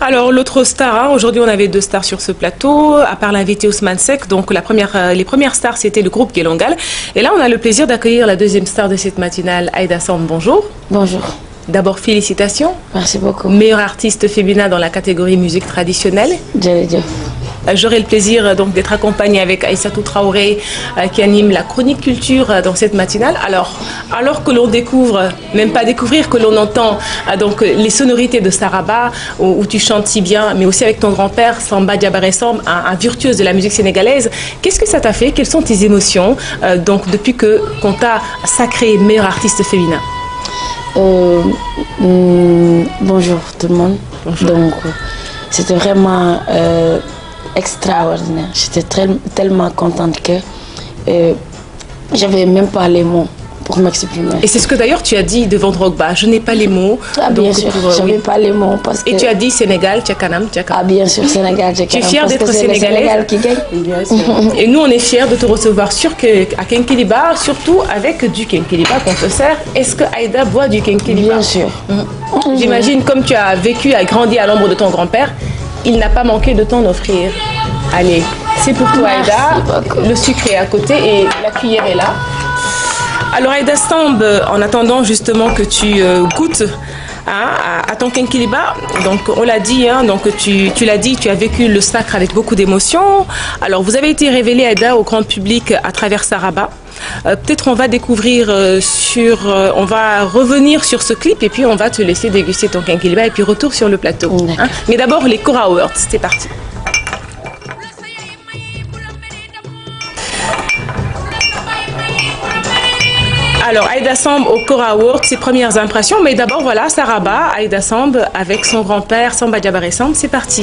Alors l'autre star, hein, aujourd'hui on avait deux stars sur ce plateau, à part l'invité Ousmane Seck, donc les premières stars c'était le groupe Gelongal. Et là on a le plaisir d'accueillir la deuxième star de cette matinale, Aïda Samb, bonjour. Bonjour. D'abord félicitations. Merci beaucoup. Meilleure artiste féminin dans la catégorie musique traditionnelle. J'aurai le plaisir donc d'être accompagnée avec Aïssatou Traoré qui anime la chronique culture dans cette matinale. Alors que l'on découvre, même pas découvrir, que l'on entend donc les sonorités de Saraba où tu chantes si bien, mais aussi avec ton grand-père Samba Diabaré Samb, un virtuose de la musique sénégalaise. Qu'est-ce que ça t'a fait? Quelles sont tes émotions donc depuis qu'on t'a sacré meilleur artiste féminin? Bonjour tout le monde. Bonjour. Donc c'était vraiment extraordinaire. J'étais tellement contente que j'avais même pas les mots pour m'exprimer. Et c'est ce que d'ailleurs tu as dit devant Drogba, je n'ai pas les mots. Ah bien sûr, je n'avais pas les mots parce que... Et tu as dit Sénégal, Tchakanam, Tchakanam. Ah bien sûr, Sénégal, Tchakanam. Tu es fière d'être sénégalaise? C'est le Sénégal qui gagne. Bien sûr. Et nous on est fiers de te recevoir à Kenkeliba, surtout avec du Kenkeliba qu'on te sert. Est-ce que Aïda boit du Kenkeliba? Bien sûr. J'imagine comme tu as vécu et grandi à l'ombre de ton grand-père, il n'a pas manqué de t'en offrir. Allez, c'est pour toi Aïda, le sucre est à côté et la cuillère est là. Alors Aïda Samb, en attendant justement que tu goûtes à ton Kenkeliba, donc on l'a dit, hein, donc tu l'as dit, tu as vécu le sacre avec beaucoup d'émotion. Alors vous avez été révélée Aïda au grand public à travers Saraba. Peut-être on va découvrir on va revenir sur ce clip et puis on va te laisser déguster ton Kenkeliba et puis retour sur le plateau. Hein. Mais d'abord les Kora Awards, c'est parti. Alors, Aïda Samb au Kora Awards, ses premières impressions. Mais d'abord, voilà, Saraba, Aïda Samb avec son grand-père Samba Diabaré Samb. C'est parti.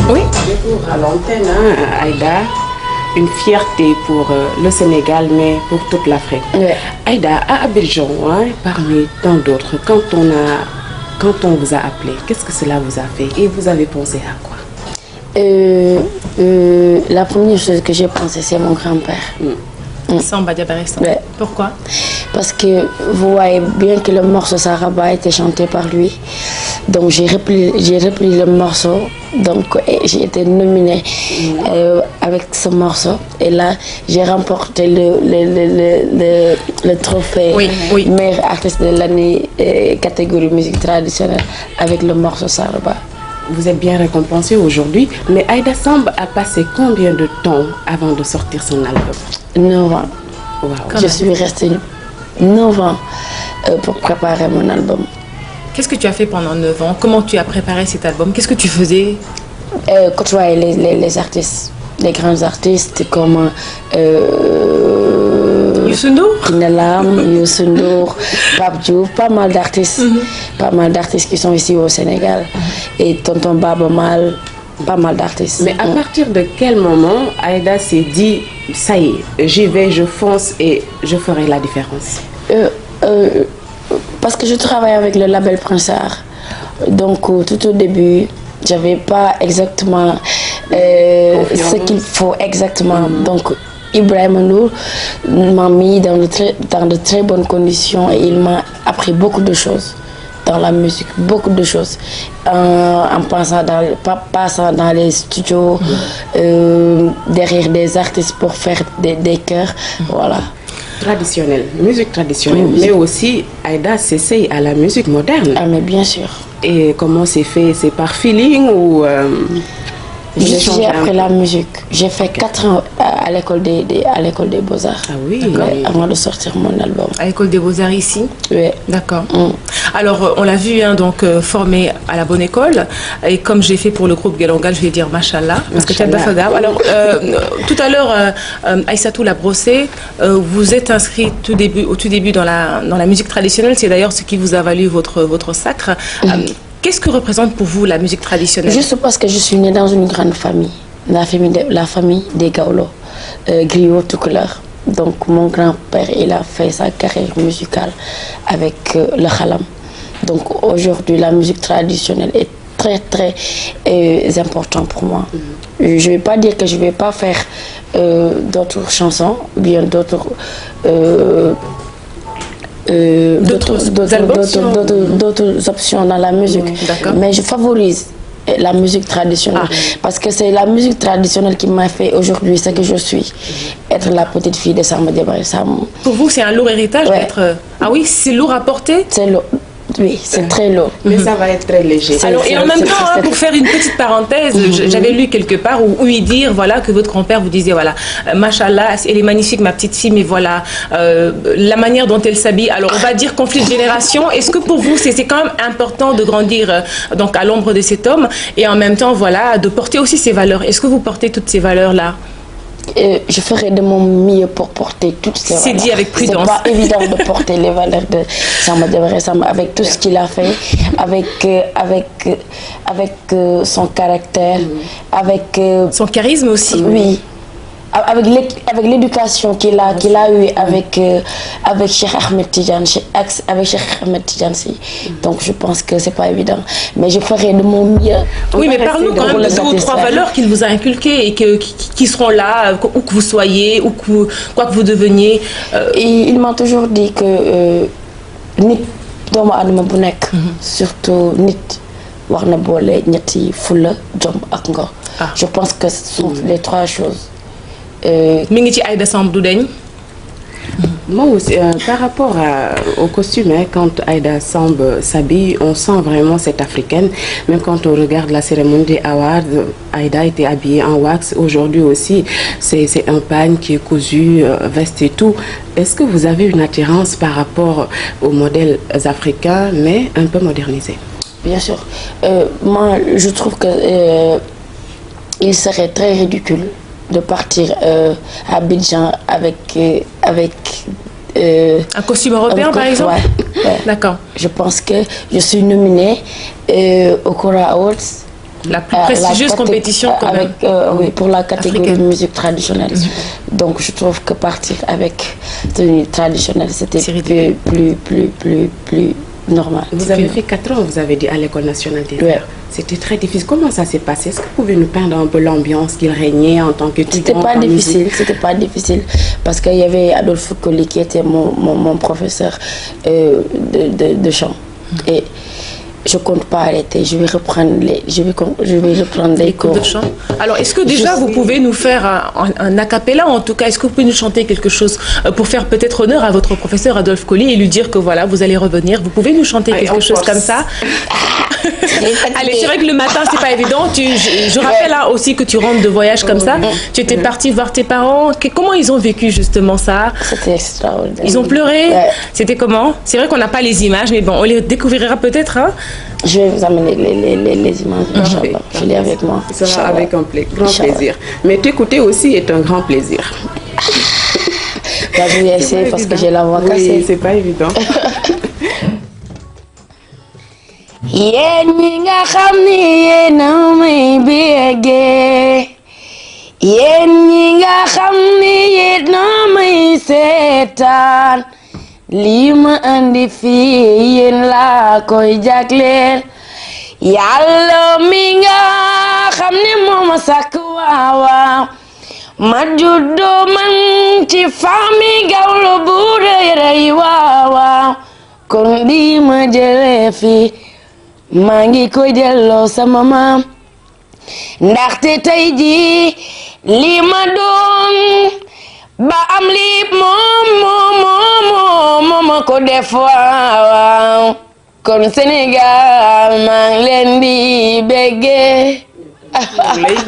Oui. À l'antenne, hein, Aïda, une fierté pour le Sénégal, mais pour toute l'Afrique. Ouais. Aïda, à Abidjan, hein, parmi tant d'autres, quand on vous a appelé, qu'est-ce que cela vous a fait et vous avez pensé à quoi? La première chose que j'ai pensé, c'est mon grand-père. Samba Diabaré Samb. Ouais. Pourquoi? Parce que vous voyez bien que le morceau Saraba a été chanté par lui. Donc j'ai repris le morceau. Donc j'ai été nominée avec ce morceau. Et là, j'ai remporté le trophée meilleur artiste de l'année catégorie musique traditionnelle avec le morceau Saraba. Vous êtes bien récompensé aujourd'hui, mais Aïda Samb a passé combien de temps avant de sortir son album? 9 ans. Wow. Je suis restée 9 ans pour préparer mon album. Qu'est-ce que tu as fait pendant 9 ans? Comment tu as préparé cet album? Qu'est-ce que tu faisais? Côtoyer les artistes, les grands artistes comme Youssou N'Dour, Youssou N'Dour, Pape Diouf, pas mal d'artistes qui sont ici au Sénégal. Et Tonton Baba Mal, pas mal d'artistes. Mais à partir de quel moment Aïda s'est dit, ça y est, j'y vais, je fonce et je ferai la différence? Parce que je travaille avec le label Prince Art. Donc tout au début, j'avais pas exactement ce qu'il faut exactement. Donc Ibrahima Ndour m'a mis dans de très bonnes conditions et il m'a appris beaucoup de choses dans la musique, beaucoup de choses. En passant dans les studios, derrière des artistes pour faire des chœurs, voilà. Traditionnelle, musique traditionnelle, mais aussi Aïda s'essaye à la musique moderne. Ah mais bien sûr. Et comment c'est fait? C'est par feeling ou j'ai appris la musique. J'ai fait 4 ans à l'école des Beaux-Arts. Ah oui. Avant de sortir mon album. À l'école des Beaux-Arts ici? Oui. D'accord. Alors, on l'a vu, hein, donc formé à la bonne école. Et comme j'ai fait pour le groupe Gelongal, je vais dire Machallah. Parce que tu as de Fagab. Alors, tout à l'heure, Aïssatou l'a brossé. Vous êtes inscrit au tout début dans la musique traditionnelle. C'est d'ailleurs ce qui vous a valu votre sacre. Qu'est-ce que représente pour vous la musique traditionnelle? Juste parce que je suis née dans une grande famille. La famille des Gaulo, griots tout couleur. Donc mon grand-père, il a fait sa carrière musicale avec le khalam. Donc aujourd'hui, la musique traditionnelle est très très importante pour moi. Je ne vais pas dire que je ne vais pas faire d'autres chansons, ou bien d'autres options dans la musique, mais je favorise la musique traditionnelle parce que c'est la musique traditionnelle qui m'a fait aujourd'hui ce que je suis, être la petite fille de Samba Diabaré. Pour vous, c'est un lourd héritage d'être... Ah oui, c'est lourd à porter? C'est lourd. Oui, c'est très lourd. Mais ça va être très léger. Alors, et en même temps, pour faire une petite parenthèse, j'avais lu quelque part où il dire voilà, que votre grand-père vous disait voilà, Machallah, elle est magnifique, ma petite fille, mais voilà, la manière dont elle s'habille. Alors, on va dire conflit de génération. Est-ce que pour vous, c'est quand même important de grandir donc, à l'ombre de cet homme et en même temps, voilà, de porter aussi ses valeurs? Est-ce que vous portez toutes ces valeurs-là? Je ferai de mon mieux pour porter toutes ces valeurs. C'est dit avec prudence. C'est pas évident de porter les valeurs de Samba Diabaré avec tout ce qu'il a fait, avec son caractère, avec son charisme aussi. Oui. Avec l'éducation qu'il a eue avec Cheikh Ahmed Tidiane, donc je pense que c'est pas évident, mais je ferai de mon mieux. Oui, mais parle-nous quand même de 2 ou 3 valeurs qu'il vous a inculquées et qui seront là où que vous soyez ou quoi que vous deveniez. Et il m'a toujours dit que nit doomu adama bu nekk surtout nit war na boole ñetti fulla jom ak ngor. Je pense que ce sont les 3 choses. Mi ngi ci Aïda Samb du deñ. Moi aussi, par rapport au costume, hein, quand Aïda Samb s'habille, on sent vraiment cette africaine. Même quand on regarde la cérémonie des awards, Aïda était habillée en wax. Aujourd'hui aussi, c'est un pagne qui est cousu, veste et tout. Est-ce que vous avez une attirance par rapport aux modèles africains, mais un peu modernisés? Bien sûr. Moi, je trouve que il serait très ridicule de partir à Abidjan avec un costume européen par exemple. Ouais. D'accord. Je pense que je suis nominée au Kora Awards, la plus prestigieuse compétition quand même. Oui, pour la catégorie de musique traditionnelle. Donc je trouve que partir avec tenue traditionnelle c'était plus normal. Vous avez fait 4 ans, vous avez dit, à l'École nationale des arts. C'était très difficile. Comment ça s'est passé? Est-ce que vous pouvez nous peindre un peu l'ambiance qu'il régnait en tant qu'étudiant? C'était pas difficile parce qu'il y avait Adolphe Colli qui était mon professeur de chant. Et je compte pas arrêter, je vais reprendre les cours de chant. Alors, est-ce que déjà vous pouvez nous faire un a cappella, en tout cas, est-ce que vous pouvez nous chanter quelque chose pour faire peut-être honneur à votre professeur Adolphe Colli et lui dire que voilà, vous allez revenir? Vous pouvez nous chanter quelque chose comme ça? Allez, c'est vrai que le matin, c'est pas évident. Je rappelle là aussi que tu rentres de voyage comme ça. Tu étais partie voir tes parents. Comment ils ont vécu justement ça? C'était extraordinaire. Ils ont pleuré? C'était comment? C'est vrai qu'on n'a pas les images, mais bon, on les découvrira peut-être. Hein? Je vais vous amener les images, Inch'Allah. Je l'ai avec moi. Ça sera avec un grand plaisir. Mais t'écouter aussi est un grand plaisir. Je vais essayer parce que j'ai la voix cassée. Oui, c'est pas évident. Yéen ñi nga xam ni yéen a may béggee, yéen ñi nga xam ni yéen a may seetaan, lii ma andi fii yéen laa koy jagleel. Yàlla mi nga xam ni moo ma sàkk waawaaw, ma juddoo man ci famille gawlo bu rëy rëy waaw waaw kon lii ma jëlee fi maa ngi koy delloo sama maam ndaxte tey jii lii ma doon ba am lii moom ko def waaw kon Sénégal maa ngi leen di béggee.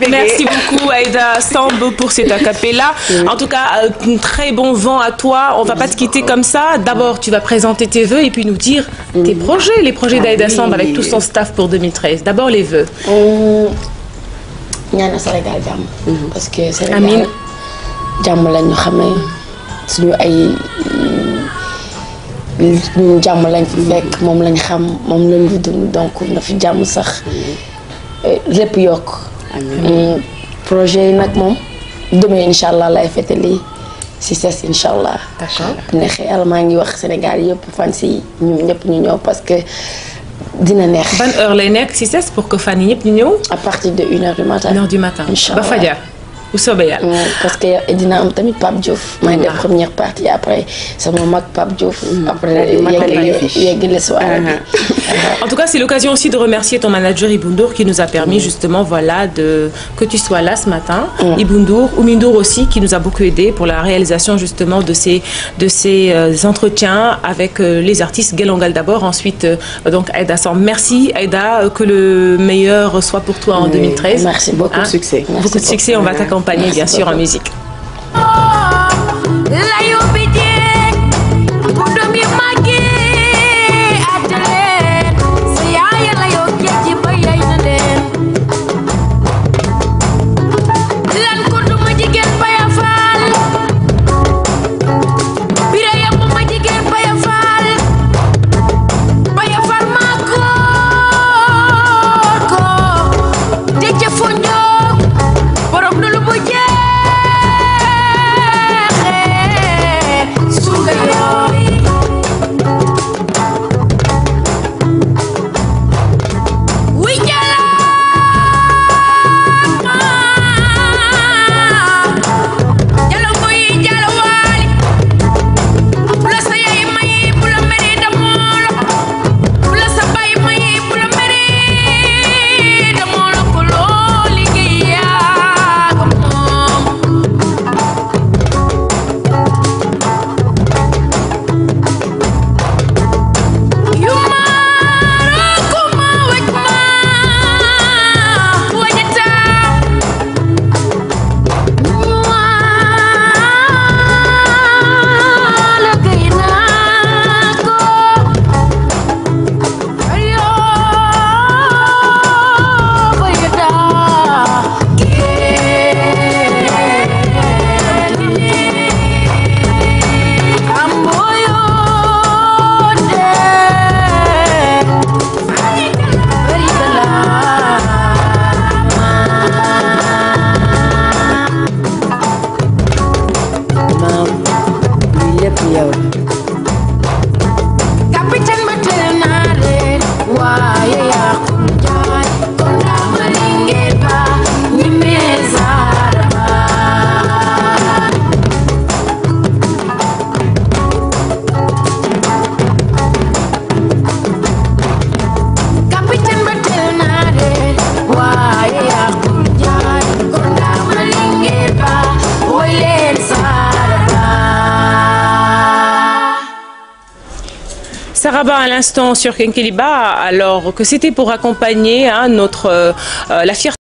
Merci beaucoup Aïda Samb pour cet acapella. En tout cas, un très bon vent à toi. On va pas te quitter comme ça. D'abord, tu vas présenter tes vœux et puis nous dire tes projets, les projets d'Aïda Samb avec tout son staff pour 2013. D'abord les vœux. ñaanal Sénégal jàmm. Parce que Sénégal jàmm lañu xamee suñu ay ñun jàmm lañ fi fekk moom lañ xam moom lañ fi dund donc na fi jàmm sax. lépp yokk projet yi nag moom demain incha allah lay fete lii si ses incha allah. d'accord neexee yàlla maa ngi wax Sénégal yëpp fan si ñun ñëpp ñu ñëw parce que dina neex. ban heure lay nekk si ses pour que fan yi ñëpp ñu ñëw. à partir de 1h du matin. 1h du matin incha allah ba fajar bu soobee yàlla. parce que dina am tamit Pape Diouf. maa ngi def première partie après sama mag Pape Diouf. après yeggale soirée bi. En tout cas, c'est l'occasion aussi de remercier ton manager Ibou Ndour qui nous a permis justement que tu sois là ce matin. Ibou Ndour, Oumy Ndour aussi qui nous a beaucoup aidé pour la réalisation justement de ces entretiens avec les artistes. Guelongal d'abord, ensuite donc Aïda Samb. Merci Aïda, que le meilleur soit pour toi en 2013. Merci beaucoup. Beaucoup de succès. Beaucoup de succès, on va t'accompagner bien sûr en musique. Saraba à l'instant sur Kenkeliba, alors que c'était pour accompagner la fierté